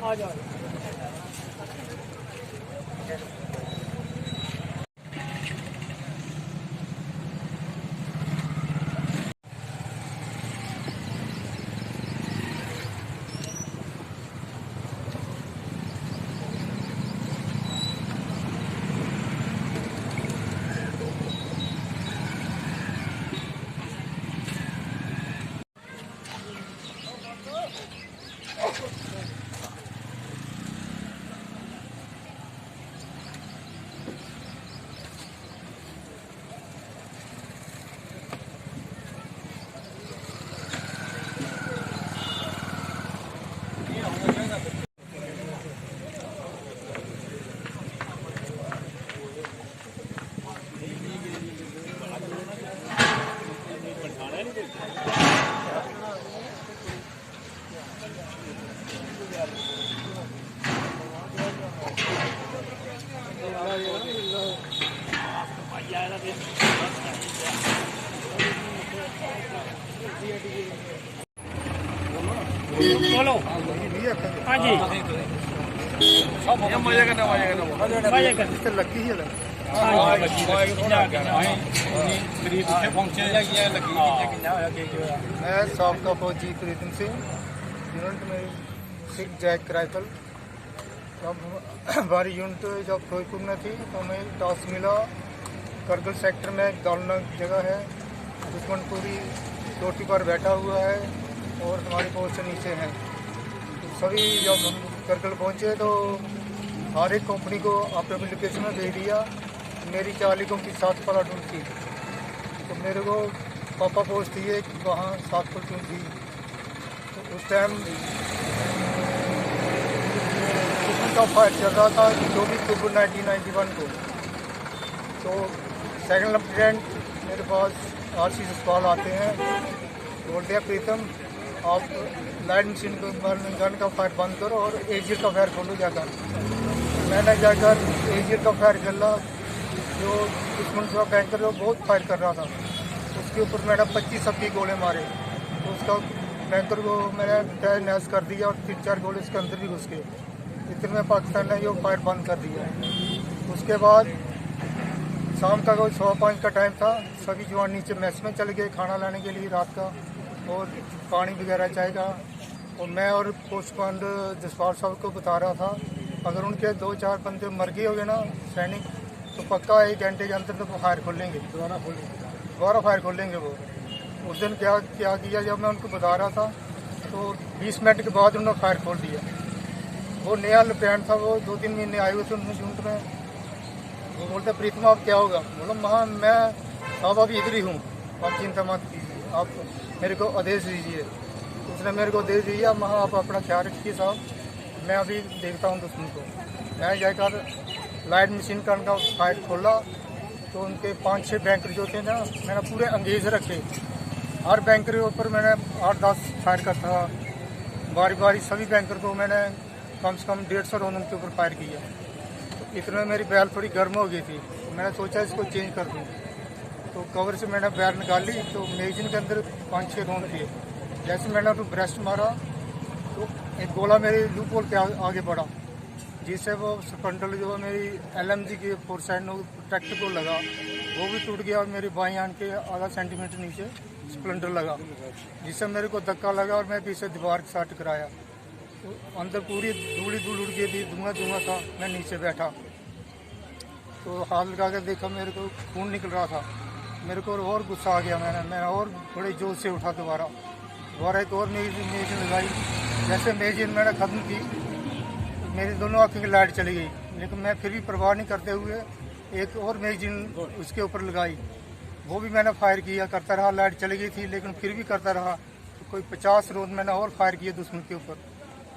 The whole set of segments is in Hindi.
आ जाओ। बोलो। हाँ जी मजे करना मजे कर लगी है मैं साबका फौजी प्रीतम सिंह यूनिट में सिख जैक राइफल। जब हमारी यूनिट जब फिरोजपुर में थी तो हमें टास्क मिला करगिल सेक्टर में एक दौलनाक जगह है, दुश्मन पूरी चोटी पर बैठा हुआ है और हमारी पोस्ट नीचे है। तो सभी जब हम करगिल पहुँचे तो हर एक कंपनी को अपने एप्लीकेशन में भेज दिया। मेरी 40 कंपनी 7 प्लाटून थी, तो मेरे को पापा पोस्ट थी एक वहाँ 7 प्लाटून थी। तो उस टाइम का फायर चल रहा था 24 अक्टूबर 1991 को। तो सेकंड लेफ्टिनेंट मेरे पास RC ससपाल आते हैं, बोलते हैं प्रीतम आप लाइट मशीन को गन का फायर बंद करो और एजियर का फायर खोलो जाकर। मैंने जाकर एजियर का फायर खेला, जो दुश्मन का बैंकर जो बहुत फायर कर रहा था उसके ऊपर मैंने 25 सबकी गोले मारे। तो उसका बैंकर को मैंने तय नैस कर दिया और 3-4 गोले इसके अंदर भी घुस गए। इतने में पाकिस्तान ने ये फायर बंद कर दिया। उसके बाद शाम का कोई 5:15 का टाइम था, सभी जवान नीचे मैस में चले गए खाना लाने के लिए रात का और पानी वगैरह चाहेगा। और मैं और पोस्ट कमांडर जसपाल साहब को बता रहा था अगर उनके 2-4 बंदे मर गए हो गए ना सैनिक, तो पक्का 1 घंटे के अंदर तो फायर खोलेंगे, दोबारा फायर खोलेंगे। वो उस दिन क्या किया जब मैं उनको बता रहा था तो 20 मिनट के बाद उन्होंने फायर खोल दिया। वो नया लैंड था, वो 2-3 महीने आए हुए थे उनमें यूनिट में। वो बोलते प्रीतम आप क्या होगा, बोला महा मैं साहब अभी इधर ही हूँ, आप चिंता मत कीजिए, आप मेरे को आदेश दीजिए। उसने मेरे को आदेश दिया, महा आप अपना ख्याल रखिए साहब, मैं अभी देखता हूँ दुश्मन को। मैं जाकर लाइट मशीन का उनका फायर खोला तो उनके 5-6 बैंकर जो थे ना मैंने पूरे अंगेज रखे। हर बैंकर के ऊपर मैंने 8-10 फायर करता था, बारी बारी सभी बैंकर को मैंने कम से कम 150 राउंड उनके ऊपर फायर किया। तो इतने में मेरी बैल थोड़ी गर्म हो गई थी, तो मैंने सोचा इसको चेंज कर दूँ। तो कवर से मैंने बैल निकाली तो मैगजीन के अंदर 5-6 राउंड थे। जैसे मैंने उसको ब्रेस्ट मारा तो एक गोला मेरे लूप होल के आगे बढ़ा, जिससे वो स्पंडल जो मेरी LMG की 4 साइड ट्रैक्टर को लगा, वो भी टूट गया और मेरी बाईं आन के आधा सेंटीमीटर नीचे स्प्लेंडर लगा, जिससे मेरे को धक्का लगा और मैं पीछे दीवार के साथ टकराया। तो अंदर पूरी धूल उड़ गई थी, धुआं था। मैं नीचे बैठा तो हाथ लगा कर देखा, मेरे को खून निकल रहा था। मेरे को और गुस्सा आ गया, मैं और बड़े जोर से उठा दोबारा एक और मेजिन लगाई। जैसे मेजिन मैंने ख़त्म की मेरी दोनों आँखों की लाइट चली गई, लेकिन मैं फिर भी परवाह नहीं करते हुए एक और मैगजीन उसके ऊपर लगाई। वो भी मैंने फायर किया, करता रहा, लाइट चली गई थी लेकिन फिर भी करता रहा। तो कोई 50 राउंड मैंने और फायर किए दुश्मन के ऊपर,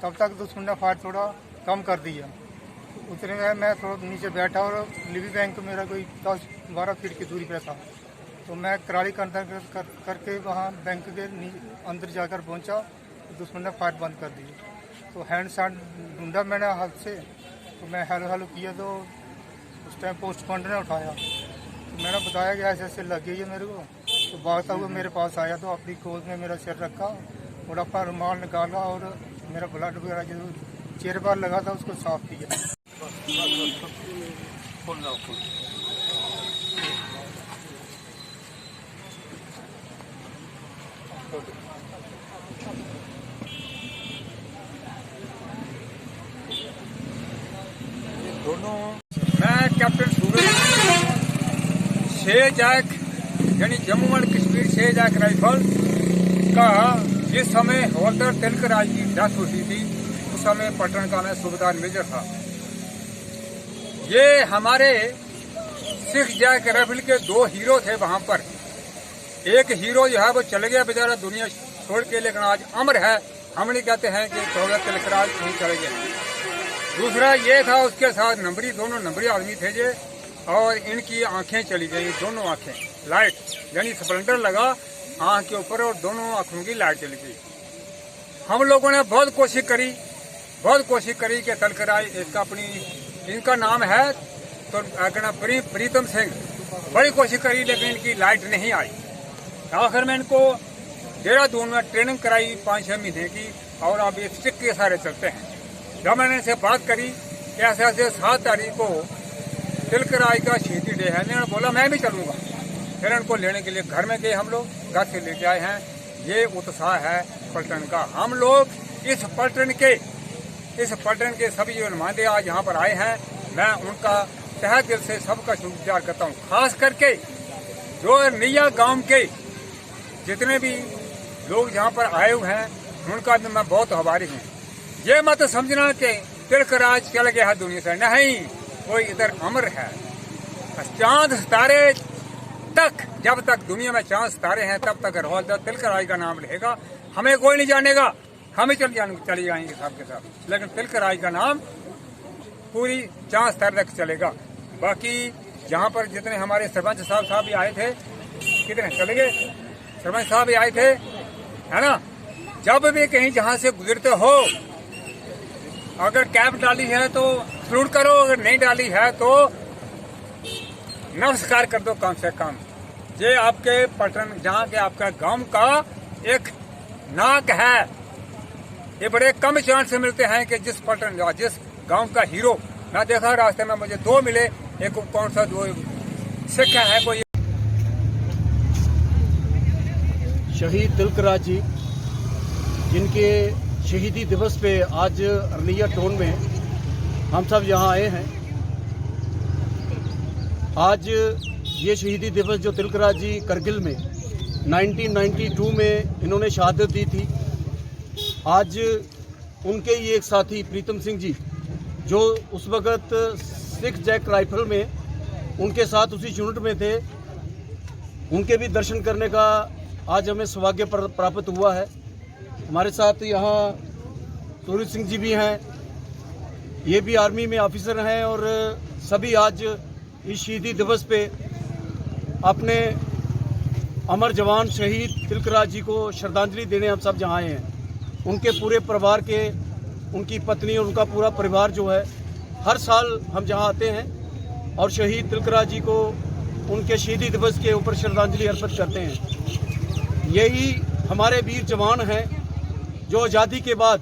तब तक दुश्मन ने फायर थोड़ा कम कर दिया। उतने में मैं थोड़ा नीचे बैठा और लिवी बैंक मेरा कोई 10-12 फीट की दूरी पर था। तो मैं कराली करके वहाँ बैंक के अंदर जाकर पहुँचा तो दुश्मन ने फायर बंद कर दिया। तो हैंड शॉट ढूंढा मैंने हाथ से, तो मैं हेलो किया तो उस टाइम पोस्ट कमांडर ने उठाया। तो मैंने बताया कि ऐसे ऐसे लग गई है मेरे को। तो भागता हुआ मेरे पास आया तो अपनी गोद में मेरा सिर रखा और अपना रुमाल निकाला और मेरा ब्लड वगैरह जो चेहरे पर लगा था उसको साफ किया। दोनों मैं कैप्टन सूरज शेजैक यानी जम्मू एंड कश्मीर शेजैक राइफल का जिस समय हवलदार तिलकराज की डेथ हुई थी उस समय पटन का मैं सूबेदार मेजर था। ये हमारे सिख जैक राइफल के 2 हीरो थे वहां पर। एक हीरो जो है वो चले गया बेचारा दुनिया छोड़ के, लेकिन आज अमर है। हम नहीं कहते हैं कि हवलदार तिलकराज नहीं चले गए। दूसरा ये था उसके साथ नंबरी, दोनों नंबरी आदमी थे जे, और इनकी आंखें चली गई, दोनों आंखें लाइट यानी स्प्लेंडर लगा आंख के ऊपर और दोनों आंखों की लाइट चली गई। हम लोगों ने बहुत कोशिश करी कि तिलकराज इसका इनका नाम है तो प्रीतम सिंह, बड़ी कोशिश करी लेकिन इनकी लाइट नहीं आई। आखिर में इनको देहरादून में ट्रेनिंग कराई 5-6 महीने की और अब ये स्टिक के सारे चलते हैं। जब मैंने इनसे बात करी कि ऐसे 7 तारीख को तिलकराज का शहीदी डे है, इन्होंने बोला मैं भी चलूंगा। फिर इनको लेने के लिए घर में गए, हम लोग घर से लेके आए हैं। ये उत्साह है पलटन का। हम लोग इस पलटन के सभी जो नुमाइंदे आज यहाँ पर आए हैं, मैं उनका तहे दिल से सबका शुक्रगुजार करता हूँ। खास करके जो निया गांव के जितने भी लोग यहाँ पर आए हुए हैं उनका भी मैं बहुत आभारी हूँ। ये मत समझना कि तिलकराज चल गया है दुनिया से, नहीं, कोई इधर अमर है। चांद सितारे तक, जब तक दुनिया में चांद सितारे हैं तब तक हवलदार तिलकराज का नाम रहेगा। हमें कोई नहीं जानेगा, हमें चले जाएंगे सबके साथ, लेकिन तिलकराज का नाम पूरी चांद सितारे तक चलेगा। बाकी यहाँ पर जितने हमारे सरपंच साहब भी आए थे, कितने चले गए, सरपंच साहब भी आए थे, है ना। जब भी कहीं जहाँ से गुजरते हो, अगर कैप डाली है तो सलूट करो, अगर नहीं डाली है तो नमस्कार कर दो कम से कम। ये आपके पटन जहाँ के आपका गांव का एक नाक है। ये बड़े कम चांस से मिलते हैं कि जिस गांव का हीरो मैं देखा रास्ते में मुझे 2 मिले। एक कौन सा 2 सिख है कोई शहीद तिलकराज जी, जिनके शहीदी दिवस पे आज अरनिया टाउन में हम सब यहाँ आए हैं। आज ये शहीदी दिवस जो तिलकराज जी करगिल में 1992 में इन्होंने शहादत दी थी, आज उनके ही एक साथी प्रीतम सिंह जी जो उस वक़्त सिख जैक राइफल में उनके साथ उसी यूनिट में थे, उनके भी दर्शन करने का आज हमें सौभाग्य प्राप्त हुआ है। हमारे साथ यहाँ सूरज सिंह जी भी हैं, ये भी आर्मी में ऑफिसर हैं, और सभी आज इस शहीदी दिवस पे अपने अमर जवान शहीद तिलकराज जी को श्रद्धांजलि देने हम सब जहाँ आए हैं। उनके पूरे परिवार के, उनकी पत्नी और उनका पूरा परिवार जो है, हर साल हम जहाँ आते हैं और शहीद तिलकराज जी को उनके शहीदी दिवस के ऊपर श्रद्धांजलि अर्पित करते हैं। यही हमारे वीर जवान हैं जो आज़ादी के बाद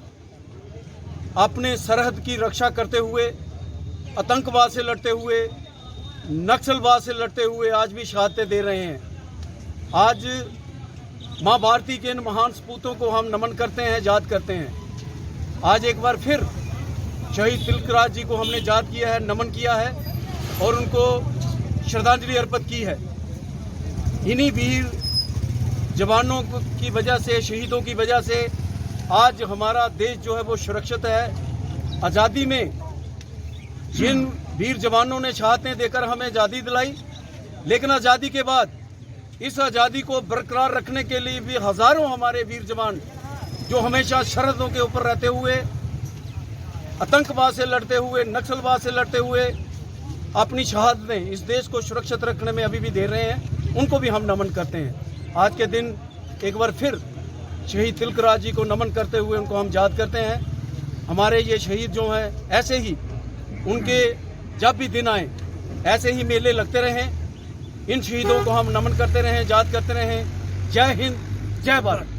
अपने सरहद की रक्षा करते हुए, आतंकवाद से लड़ते हुए, नक्सलवाद से लड़ते हुए आज भी शहादतें दे रहे हैं। आज माँ भारती के इन महान सपूतों को हम नमन करते हैं, याद करते हैं। आज एक बार फिर शहीद तिलकराज जी को हमने याद किया है, नमन किया है और उनको श्रद्धांजलि अर्पित की है। इन्हीं वीर जवानों की वजह से, शहीदों की वजह से आज हमारा देश जो है वो सुरक्षित है। आज़ादी में जिन वीर जवानों ने शहादतें देकर हमें आज़ादी दिलाई, लेकिन आज़ादी के बाद इस आज़ादी को बरकरार रखने के लिए भी हज़ारों हमारे वीर जवान जो हमेशा सरहदों के ऊपर रहते हुए, आतंकवाद से लड़ते हुए, नक्सलवाद से लड़ते हुए अपनी शहादतें इस देश को सुरक्षित रखने में अभी भी दे रहे हैं, उनको भी हम नमन करते हैं। आज के दिन एक बार फिर शहीद तिलकराज जी को नमन करते हुए उनको हम याद करते हैं। हमारे ये शहीद जो हैं, ऐसे ही उनके जब भी दिन आए ऐसे ही मेले लगते रहें। इन शहीदों को हम नमन करते रहें, याद करते रहें। जय हिंद, जय भारत।